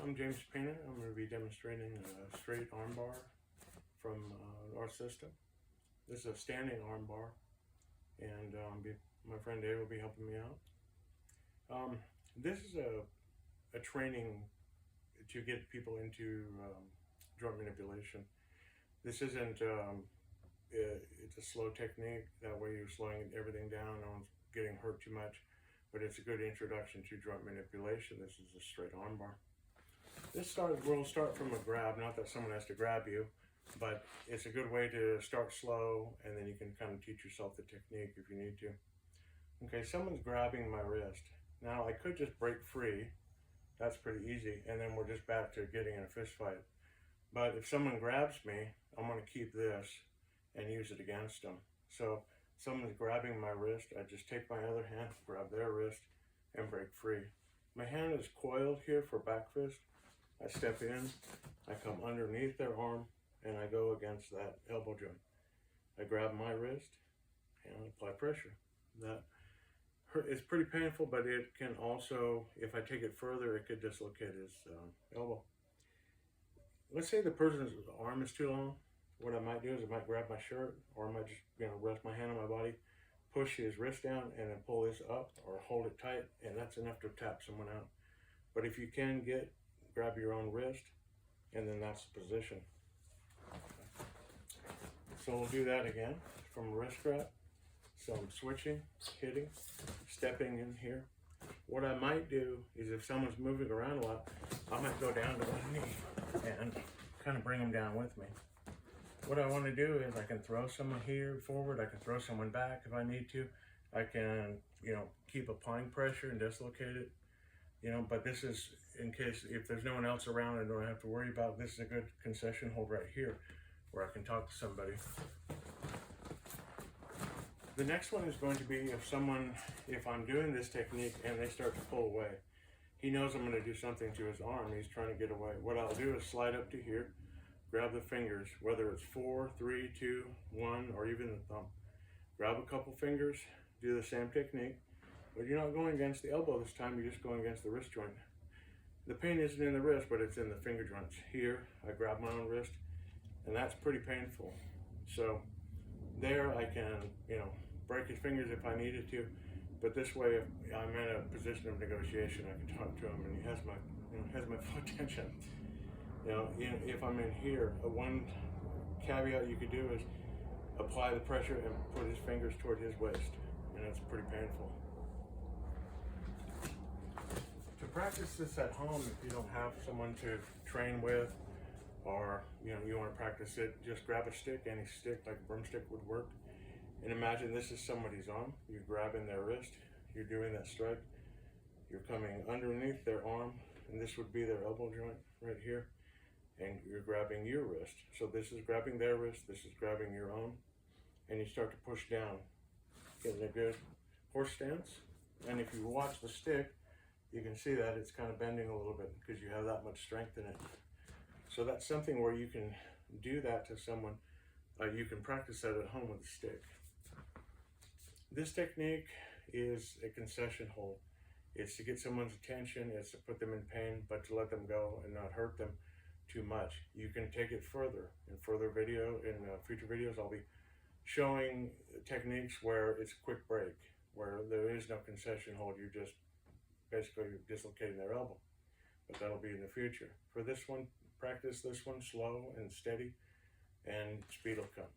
I'm James Pena. I'm going to be demonstrating a straight arm bar from our system. This is a standing arm bar, and my friend Dave will be helping me out. This is a training to get people into joint manipulation. This isn't, it's a slow technique. That way you're slowing everything down, no one's getting hurt too much. But it's a good introduction to joint manipulation. This is a straight arm bar. We'll start from a grab, not that someone has to grab you, but it's a good way to start slow, and then you can kind of teach yourself the technique if you need to. Okay, someone's grabbing my wrist. Now I could just break free. That's pretty easy, and then we're just back to getting in a fist fight. But if someone grabs me, I'm going to keep this and use it against them. So someone's grabbing my wrist, I just take my other hand, grab their wrist, and break free. My hand is coiled here for back fist. I step in, I come underneath their arm, and I go against that elbow joint. I grab my wrist and apply pressure. That it's pretty painful, but it can also, if I take it further, it could dislocate his elbow. Let's say the person's arm is too long. What I might do is I might grab my shirt, or I might just rest my hand on my body, push his wrist down, and then pull this up or hold it tight, and that's enough to tap someone out. But if you can grab your own wrist, and then that's the position. So we'll do that again from a wrist grab. So I'm switching, hitting, stepping in here. What I might do is if someone's moving around a lot, I might go down to one knee and kind of bring them down with me. What I want to do is I can throw someone here forward, I can throw someone back if I need to. I can, keep applying pressure and dislocate it. But this is in case if there's no one else around, I don't have to worry about. This is a good concession hold right here where I can talk to somebody. The next one is going to be if I'm doing this technique and they start to pull away. He knows I'm going to do something to his arm. He's trying to get away. What I'll do is slide up to here, grab the fingers, whether it's 4, 3, 2, 1, or even the thumb. Grab a couple fingers, do the same technique. But you're not going against the elbow this time, you're just going against the wrist joint. The pain isn't in the wrist, but it's in the finger joints. Here, I grab my own wrist, and that's pretty painful. So there I can, break his fingers if I needed to, but this way, if I'm in a position of negotiation, I can talk to him, and he has my full attention. If I'm in here, one caveat you could do is apply the pressure and put his fingers toward his waist, and it's pretty painful. To practice this at home, if you don't have someone to train with, or you want to practice it, just grab a stick, any stick like a broomstick would work, and imagine this is somebody's arm. You're grabbing their wrist, you're doing that strike, you're coming underneath their arm, and this would be their elbow joint right here, and you're grabbing your wrist. So this is grabbing their wrist, this is grabbing your own, and you start to push down, getting a good horse stance. And if you watch the stick, you can see that it's kind of bending a little bit because you have that much strength in it. So that's something where you can do that to someone. You can practice that at home with a stick. This technique is a concession hold. It's to get someone's attention, it's to put them in pain, but to let them go and not hurt them too much. You can take it further. In future videos, I'll be showing techniques where it's a quick break, where there is no concession hold. You're just basically dislocating their elbow. But that'll be in the future. For this one, practice this one slow and steady, and speed will come.